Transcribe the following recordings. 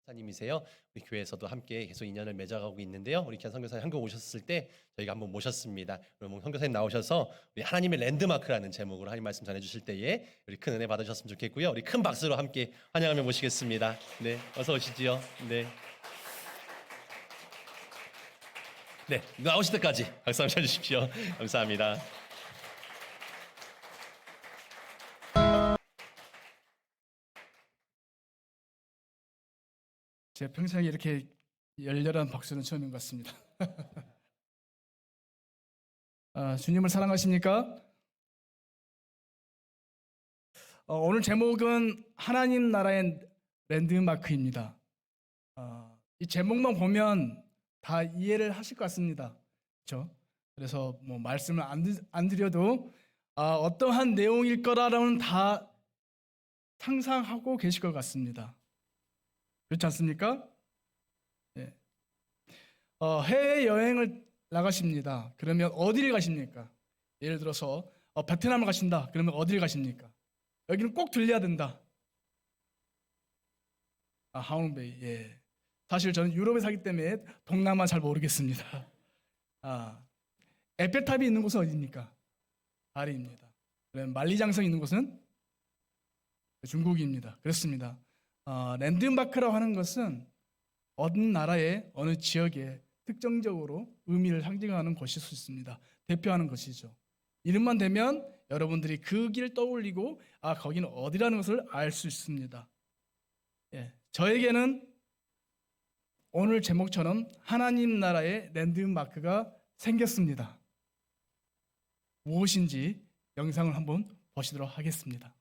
목사님이세요. 우리 교회에서도 함께 계속 인연을 맺어가고 있는데요. 우리 귀한 선교사님 한국 오셨을 때 저희가 한번 모셨습니다. 그럼 선교사님 나오셔서 우리 하나님의 랜드마크라는 제목으로 하나님 말씀 전해주실 때에 우리 큰 은혜 받으셨으면 좋겠고요. 우리 큰 박수로 함께 환영하며 모시겠습니다. 네, 어서 오시지요. 네, 네, 나오실 때까지 박수 한번 쳐주십시오. 감사합니다. 제 평생에 이렇게 열렬한 박수는 처음인 것 같습니다. 주님을 사랑하십니까? 오늘 제목은 하나님 나라의 랜드마크입니다. 이 제목만 보면 다 이해를 하실 것 같습니다. 그렇죠? 그래서 뭐 말씀을 안 드려도 어떠한 내용일 거라는 다 상상하고 계실 것 같습니다. 그렇지 않습니까? 네. 해외 여행을 나가십니다. 그러면 어디를 가십니까? 예를 들어서 베트남을 가신다. 그러면 어디를 가십니까? 여기는 꼭 들려야 된다. 하웅베이. 예. 사실 저는 유럽에 살기 때문에 동남아 잘 모르겠습니다. 에펠탑이 있는 곳은 어디입니까? 파리입니다. 그럼 만리장성이 있는 곳은 중국입니다. 그렇습니다. 랜드마크라고 하는 것은 어느 나라의 어느 지역에 특정적으로 의미를 상징하는 것일 수 있습니다. 대표하는 것이죠. 이름만 대면 여러분들이 그 길 떠올리고 거기는 어디라는 것을 알 수 있습니다. 예, 저에게는 오늘 제목처럼 하나님 나라의 랜드마크가 생겼습니다. 무엇인지 영상을 한번 보시도록 하겠습니다.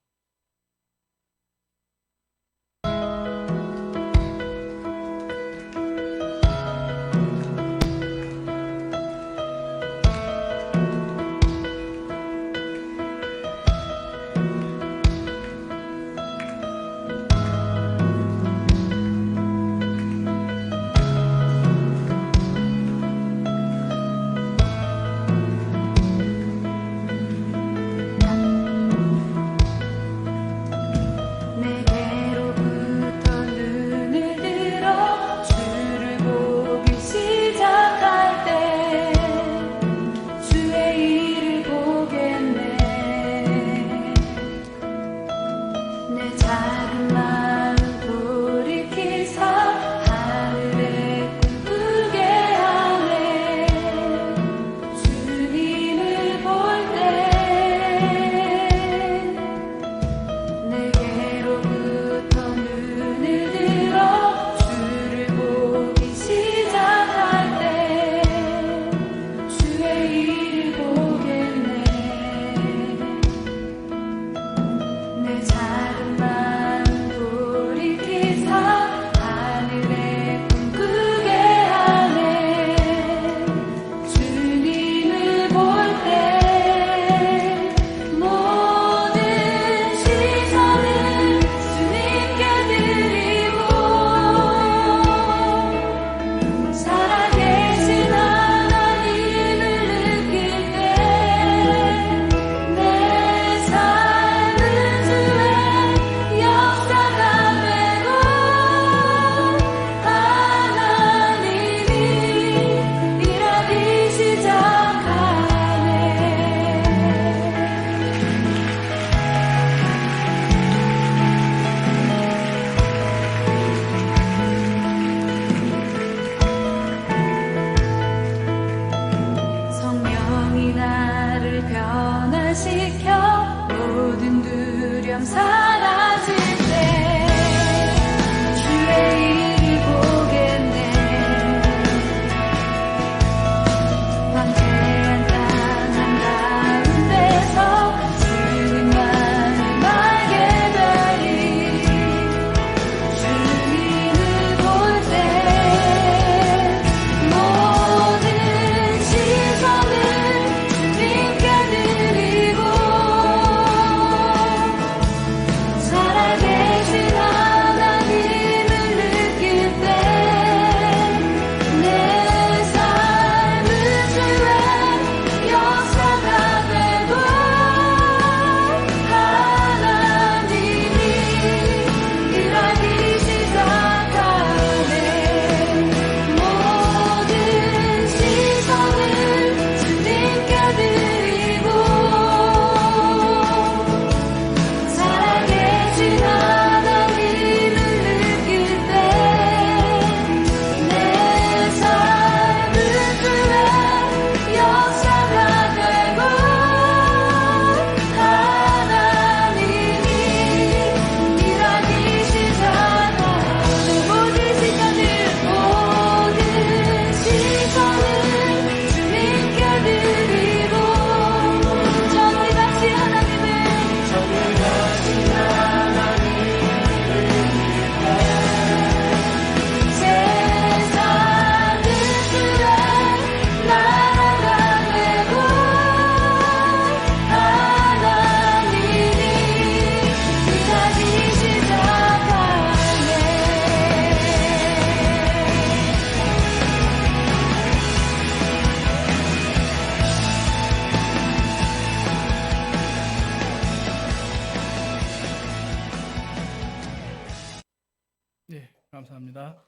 네, 감사합니다.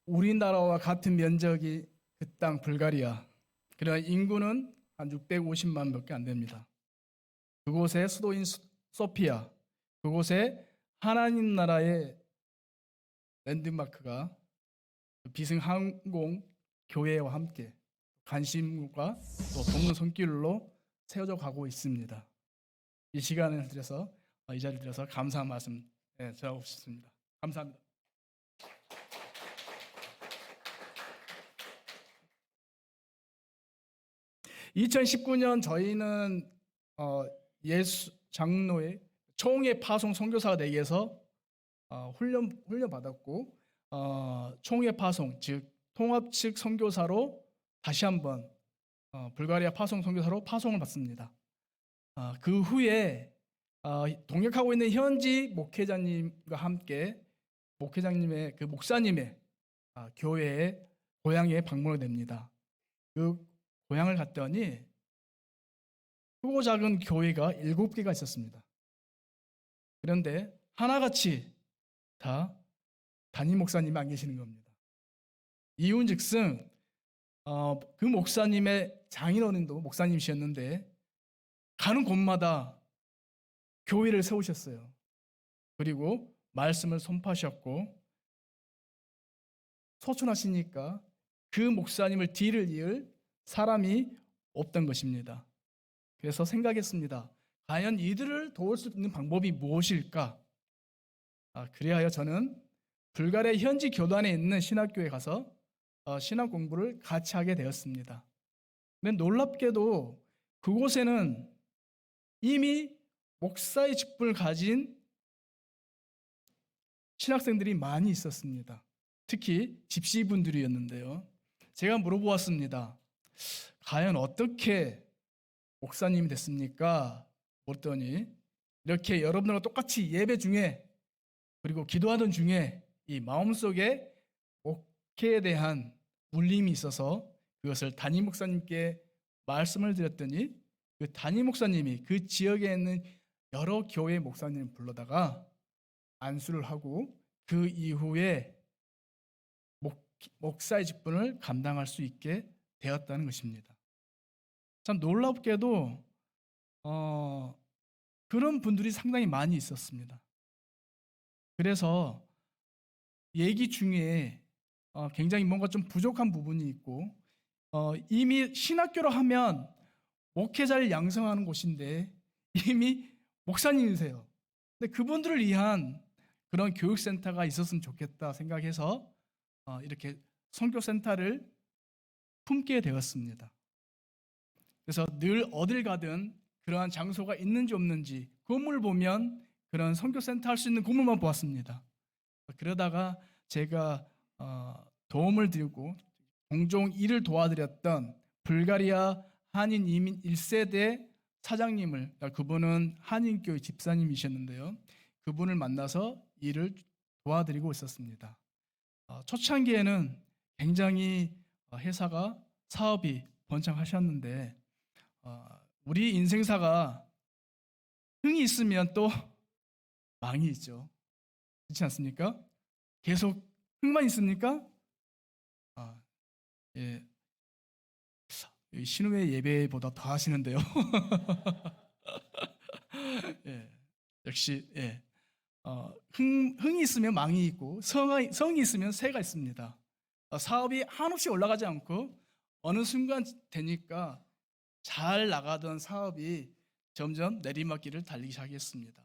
우리나라와 같은 면적이 그 땅 불가리아. 그러나 인구는 한 650만밖에 안 됩니다. 그곳의 수도인 소피아, 그곳에 하나님 나라의 랜드마크가 비승항공 교회와 함께 관심과 또 돕는 손길로 세워져 가고 있습니다. 이 시간을 들여서 이 자리를 들여서 감사한 말씀 전하고 싶습니다. 감사합니다. 2019년 저희는 예수 장로의 총회 파송 선교사가 되기 위해서 훈련 받았고 총회 파송 즉 통합 측 선교사로 다시 한번 불가리아 파송 선교사로 파송을 받습니다. 그 후에 동역하고 있는 현지 목회자님과 함께 목회장님의 그 목사님의 교회에 고향에 방문을 됩니다. 그 고향을 갔더니 크고 작은 교회가 7개가 있었습니다. 그런데 하나같이 다 담임 목사님이 안 계시는 겁니다. 이윤즉슨 그 목사님의 장인어른도 목사님이셨는데 가는 곳마다 교회를 세우셨어요. 그리고 말씀을 선포하셨고 소천하시니까 그 목사님을 뒤를 이을 사람이 없던 것입니다. 그래서 생각했습니다. 과연 이들을 도울 수 있는 방법이 무엇일까? 그리하여 저는 불가리아 현지 교단에 있는 신학교에 가서 신학 공부를 같이 하게 되었습니다. 근데 놀랍게도 그곳에는 이미 목사의 직분을 가진 신학생들이 많이 있었습니다. 특히 집시분들이었는데요. 제가 물어보았습니다. 과연 어떻게 목사님이 됐습니까? 물었더니 이렇게 여러분들과 똑같이 예배 중에 그리고 기도하던 중에 이 마음속에 목회에 대한 울림이 있어서 그것을 담임 목사님께 말씀을 드렸더니 그 담임 목사님이 그 지역에 있는 여러 교회 목사님을 불러다가 안수를 하고 그 이후에 목사의 직분을 감당할 수 있게 되었다는 것입니다. 참 놀랍게도 그런 분들이 상당히 많이 있었습니다. 그래서 얘기 중에 굉장히 뭔가 좀 부족한 부분이 있고 이미 신학교로 하면 목회자를 양성하는 곳인데 이미 목사님이세요. 근데 그분들을 위한 그런 교육센터가 있었으면 좋겠다 생각해서 이렇게 선교센터를 품게 되었습니다. 그래서 늘 어딜 가든 그러한 장소가 있는지 없는지 건물 보면 그런 선교센터 할 수 있는 건물만 보았습니다. 그러다가 제가 도움을 드리고 종종 일을 도와드렸던 불가리아 한인 이민 1세대 사장님을 그분은 한인교회 집사님이셨는데요. 그분을 만나서 일을 도와드리고 있었습니다. 초창기에는 굉장히 회사가 사업이 번창하셨는데 우리 인생사가 흥이 있으면 또 망이 있죠. 그렇지 않습니까? 계속 흥만 있습니까? 예. 신우회 예배보다 더 하시는데요. 예. 역시 예. 흥이 있으면 망이 있고 성이 있으면 새가 있습니다. 사업이 한없이 올라가지 않고 어느 순간 되니까 잘 나가던 사업이 점점 내리막길을 달리기 시작했습니다.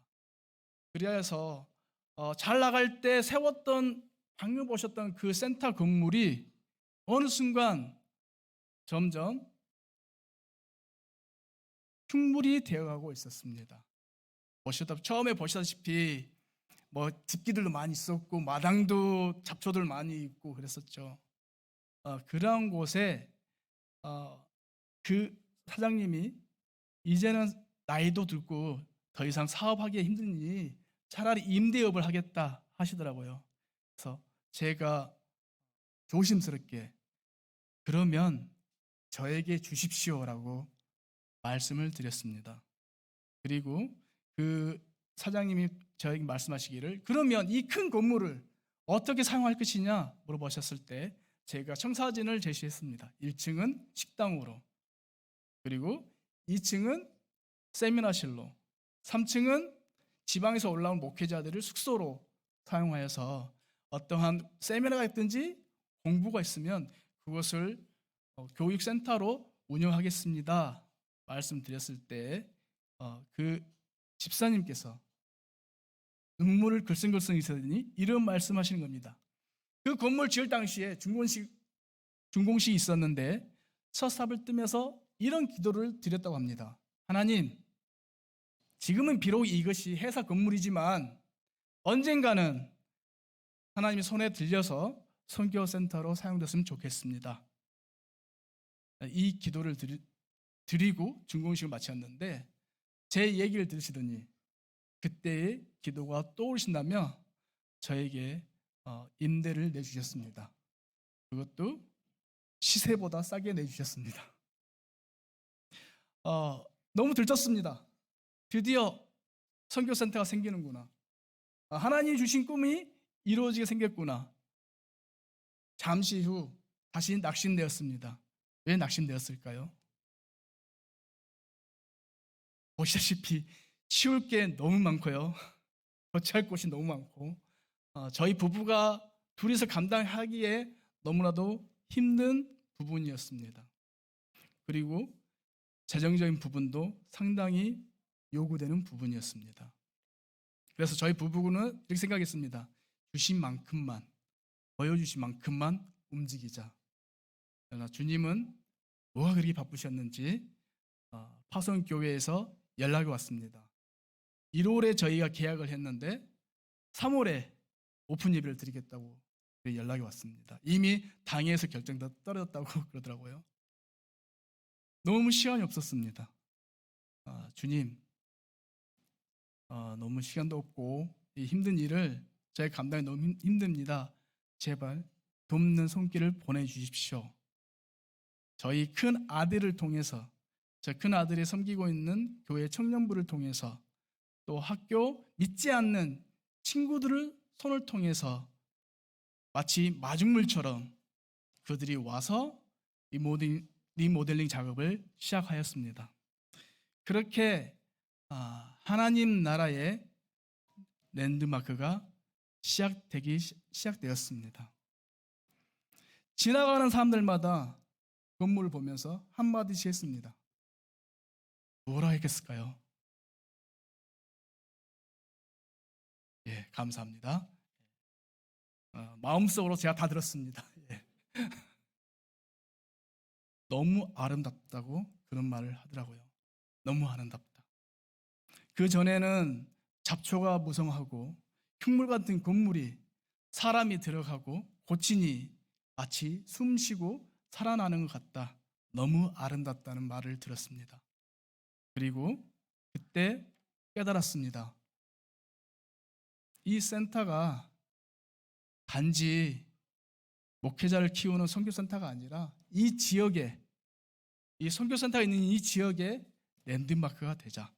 그래서 잘 나갈 때 세웠던 방금 보셨던 그 센터 건물이 어느 순간 점점 흉물이 되어가고 있었습니다. 처음에 보시다시피 뭐 집기들도 많이 있었고 마당도 잡초들 많이 있고 그랬었죠. 그런 곳에 그 사장님이 이제는 나이도 들고 더 이상 사업하기 힘드니 차라리 임대업을 하겠다 하시더라고요. 그래서 제가 조심스럽게 그러면 저에게 주십시오라고 말씀을 드렸습니다. 그리고 그 사장님이 저에게 말씀하시기를 그러면 이 큰 건물을 어떻게 사용할 것이냐 물어보셨을 때 제가 청사진을 제시했습니다. 1층은 식당으로, 그리고 2층은 세미나실로, 3층은 지방에서 올라온 목회자들을 숙소로 사용하여서 어떠한 세미나가 있든지 공부가 있으면 그것을 교육센터로 운영하겠습니다 말씀드렸을 때 그 집사님께서 눈물을 글썽글썽이시더니 이런 말씀하시는 겁니다. 그 건물 지을 당시에 준공식이 있었는데 첫 삽을 뜨면서 이런 기도를 드렸다고 합니다. 하나님, 지금은 비록 이것이 회사 건물이지만 언젠가는 하나님의 손에 들려서 선교센터로 사용됐으면 좋겠습니다. 이 기도를 드리고 준공식을 마쳤는데 제 얘기를 들으시더니 그때의 기도가 떠오르신다며 저에게 임대를 내주셨습니다. 그것도 시세보다 싸게 내주셨습니다. 너무 들떴습니다. 드디어 선교센터가 생기는구나. 하나님이 주신 꿈이 이루어지게 생겼구나. 잠시 후 다시 낙심되었습니다. 왜 낙심되었을까요? 보시다시피 치울 게 너무 많고요. 거치할 곳이 너무 많고 저희 부부가 둘이서 감당하기에 너무나도 힘든 부분이었습니다. 그리고 재정적인 부분도 상당히 요구되는 부분이었습니다. 그래서 저희 부부는 이렇게 생각했습니다. 주신 만큼만, 보여주신 만큼만 움직이자. 그러나 주님은 뭐가 그렇게 바쁘셨는지 파송교회에서 연락이 왔습니다. 1월에 저희가 계약을 했는데 3월에 오픈 예배를 드리겠다고 연락이 왔습니다. 이미 당회에서 결정도 떨어졌다고 그러더라고요. 너무 시간이 없었습니다. 주님, 너무 시간도 없고 이 힘든 일을 저희 감당이 너무 힘듭니다. 제발 돕는 손길을 보내주십시오. 저희 큰 아들을 통해서, 저 큰 아들이 섬기고 있는 교회 청년부를 통해서, 또 학교 믿지 않는 친구들을 손을 통해서 마치 마중물처럼 그들이 와서 리모델링 작업을 시작하였습니다. 그렇게 하나님 나라의 랜드마크가 시작되었습니다. 지나가는 사람들마다 건물을 보면서 한마디씩 했습니다. 뭐라 했겠을까요? 예, 감사합니다. 마음속으로 제가 다 들었습니다. 예. 너무 아름답다고 그런 말을 하더라고요. 너무 아름답다. 그 전에는 잡초가 무성하고 흉물 같은 건물이 사람이 들어가고 고치니 마치 숨 쉬고 살아나는 것 같다. 너무 아름답다는 말을 들었습니다. 그리고 그때 깨달았습니다. 이 센터가 단지 목회자를 키우는 선교센터가 아니라 이 지역에, 이 선교센터가 있는 이 지역에 랜드마크가 되자.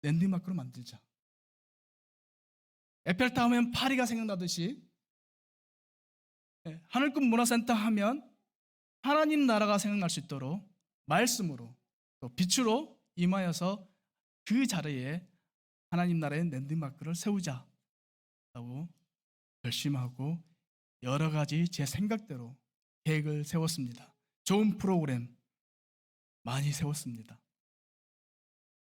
랜드마크로 만들자. 에펠탑 하면 파리가 생각나듯이 하늘끝 문화센터 하면 하나님 나라가 생각날 수 있도록 말씀으로 또 빛으로 임하여서 그 자리에 하나님 나라의 랜드마크를 세우자라고 결심하고 여러 가지 제 생각대로 계획을 세웠습니다. 좋은 프로그램 많이 세웠습니다.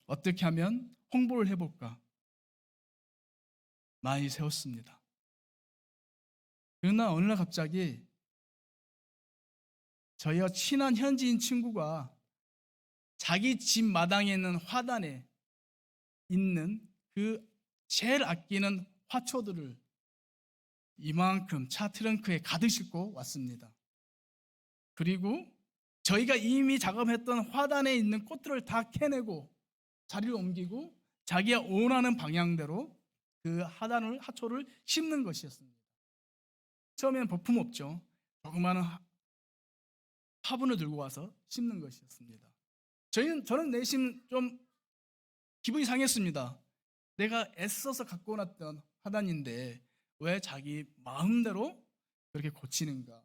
어떻게 하면 홍보를 해볼까 많이 세웠습니다. 그러나 어느 날 갑자기 저희와 친한 현지인 친구가 자기 집 마당에 있는 화단에 있는 그 제일 아끼는 화초들을 이만큼 차 트렁크에 가득 싣고 왔습니다. 그리고 저희가 이미 작업했던 화단에 있는 꽃들을 다 캐내고 자리를 옮기고 자기가 원하는 방향대로 그 화초를 심는 것이었습니다. 처음에는 버품 없죠. 조그마한 화분을 들고 와서 심는 것이었습니다. 저는 내심 좀 기분이 상했습니다. 내가 애써서 갖고 왔던 하단인데 왜 자기 마음대로 그렇게 고치는가?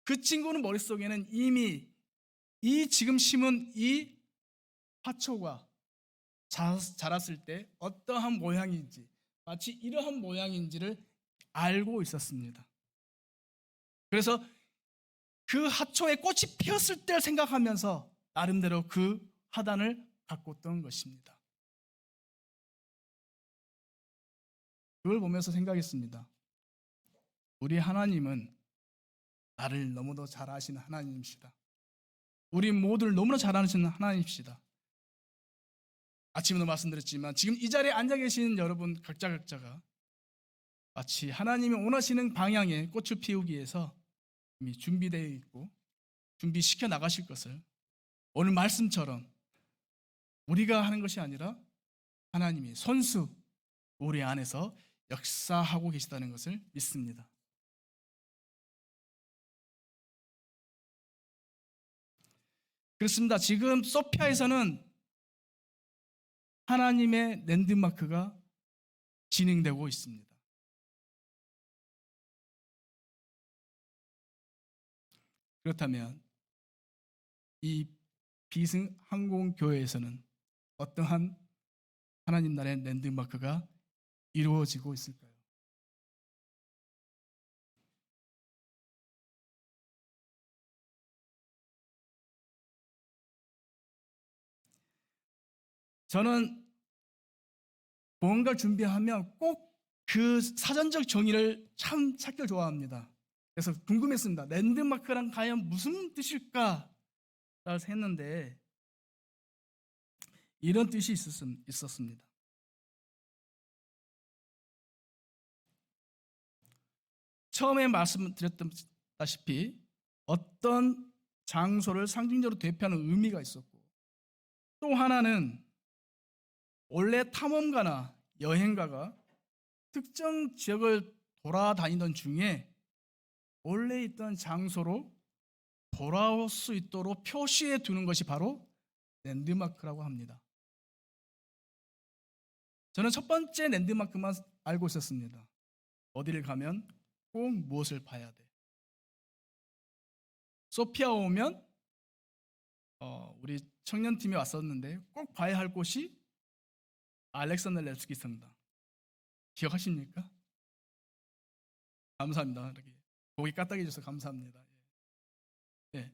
그 친구는 머릿속에는 이미 이 지금 심은 이 화초가 자랐을 때 어떠한 모양인지, 마치 이러한 모양인지를 알고 있었습니다. 그래서 그 화초에 꽃이 피었을 때를 생각하면서 나름대로 그 화단을 가꿨던 것입니다. 그걸 보면서 생각했습니다. 우리 하나님은 나를 너무도 잘 아시는 하나님이시다. 우리 모두를 너무나 잘 아시는 하나님이시다. 아침에도 말씀드렸지만 지금 이 자리에 앉아 계신 여러분 각자가 마치 하나님이 원하시는 방향의 꽃을 피우기 위해서 이미 준비되어 있고 준비시켜 나가실 것을 오늘 말씀처럼 우리가 하는 것이 아니라 하나님이 손수 우리 안에서 역사하고 계시다는 것을 믿습니다. 그렇습니다. 지금 소피아에서는 하나님의 랜드마크가 진행되고 있습니다. 그렇다면 이 비승항공교회에서는 어떠한 하나님 나라의 랜드마크가 이루어지고 있을까요? 저는 뭔가 준비하면 꼭 그 사전적 정의를 참 찾기를 좋아합니다. 그래서 궁금했습니다. 랜드마크란 과연 무슨 뜻일까? 라고 했는데 이런 뜻이 있었습니다. 처음에 말씀드렸다시피 어떤 장소를 상징적으로 대표하는 의미가 있었고, 또 하나는 원래 탐험가나 여행가가 특정 지역을 돌아다니던 중에 원래 있던 장소로 돌아올 수 있도록 표시해 두는 것이 바로 랜드마크라고 합니다. 저는 첫 번째 랜드마크만 알고 있었습니다. 어디를 가면 꼭 무엇을 봐야 돼. 소피아 오면 우리 청년팀이 왔었는데 꼭 봐야 할 곳이 알렉산더 nevsky 성당. 기억하십니까? 감사합니다. 이렇게 고기 까딱해 주셔서 감사합니다. 예.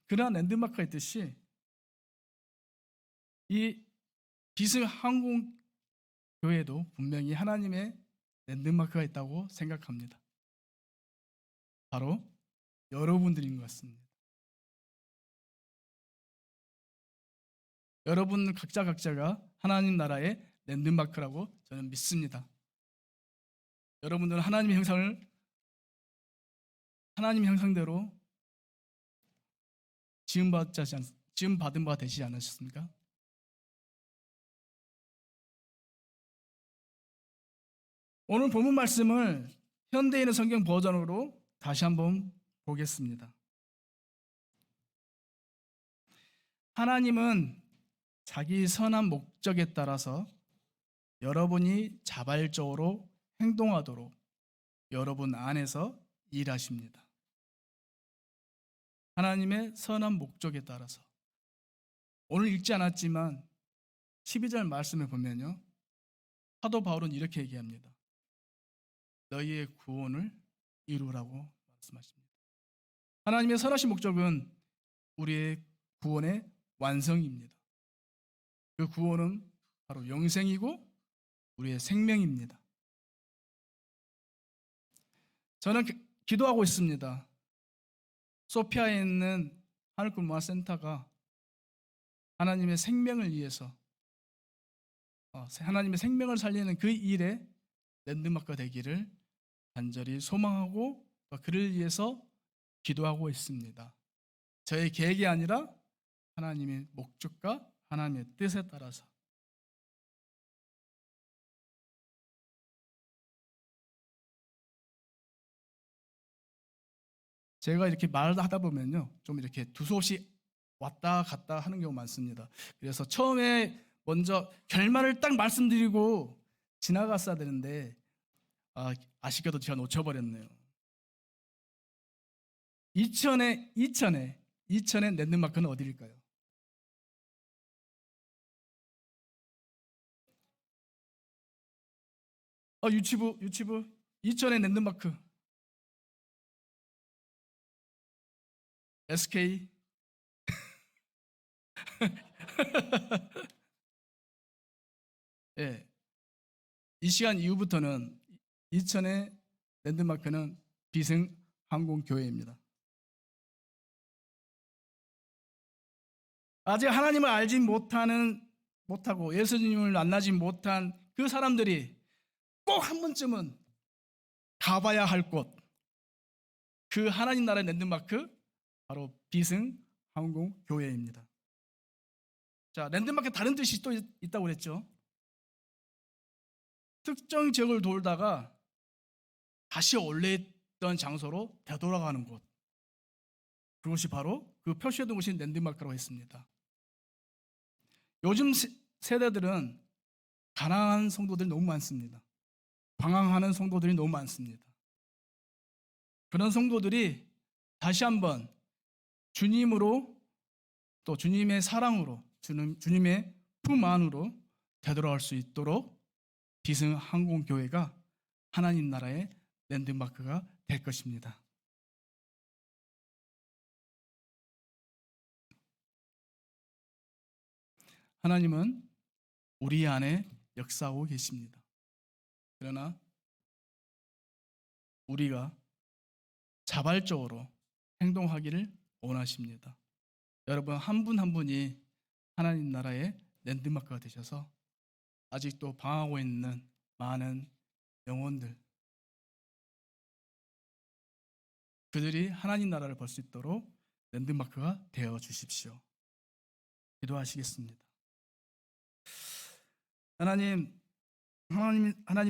그러한 랜드마크가 있듯이 이 비승항공교회도 분명히 하나님의 랜드마크가 있다고 생각합니다. 바로 여러분들인 것 같습니다. 여러분 각자가 하나님 나라의 랜드마크라고 저는 믿습니다. 여러분들은 하나님의 형상대로 지음받은 바 되시지 않으셨습니까? 오늘 본문 말씀을 현대인의 성경 버전으로 다시 한번 보겠습니다. 하나님은 자기 선한 목적에 따라서 여러분이 자발적으로 행동하도록 여러분 안에서 일하십니다. 하나님의 선한 목적에 따라서 오늘 읽지 않았지만 12절 말씀을 보면요, 사도 바울은 이렇게 얘기합니다. 너희의 구원을 이루라고 말씀하십니다. 하나님의 선하신 목적은 우리의 구원의 완성입니다. 그 구원은 바로 영생이고 우리의 생명입니다. 저는 기도하고 있습니다. 소피아에 있는 하늘문화센터가 하나님의 생명을 위해서 하나님의 생명을 살리는 그 일에 랜드마크가 되기를 간절히 소망하고 그를 위해서 기도하고 있습니다. 저의 계획이 아니라 하나님의 목적과 하나님의 뜻에 따라서. 제가 이렇게 말을 하다 보면요, 좀 이렇게 두서없이 왔다 갔다 하는 경우 많습니다. 그래서 처음에 먼저 결말을 딱 말씀드리고 지나갔어야 되는데 아쉽게도 제가 놓쳐버렸네요. 이천의 랜드마크는 어디일까요? 유치부 이천의 랜드마크 SK. 예, 이 시간 이후부터는 이천의 랜드마크는 비승항공교회입니다. 아직 하나님을 알지 못하고 예수님을 만나지 못한 그 사람들이 꼭 한 번쯤은 가봐야 할 곳, 그 하나님 나라의 랜드마크 바로 비승항공교회입니다. 자, 랜드마크 다른 뜻이 또 있다고 그랬죠. 특정 지역을 돌다가 다시 원래 있던 장소로 되돌아가는 곳, 그것이 바로 그 표시해둔 곳이 랜드마크라고 했습니다. 요즘 세대들은 가난한 성도들이 너무 많습니다. 방황하는 성도들이 너무 많습니다. 그런 성도들이 다시 한번 주님으로, 또 주님의 사랑으로, 주님의 품 안으로 되돌아갈 수 있도록 비승항공교회가 하나님 나라의 랜드마크가 될 것입니다. 하나님은 우리 안에 역사하고 계십니다. 그러나 우리가 자발적으로 행동하기를 원하십니다. 여러분 한 분 한 분이 하나님 나라의 랜드마크가 되셔서 아직도 방황하고 있는 많은 영혼들, 그들이 하나님 나라를 볼 수 있도록 랜드마크가 되어 주십시오. 기도하시겠습니다. 하나님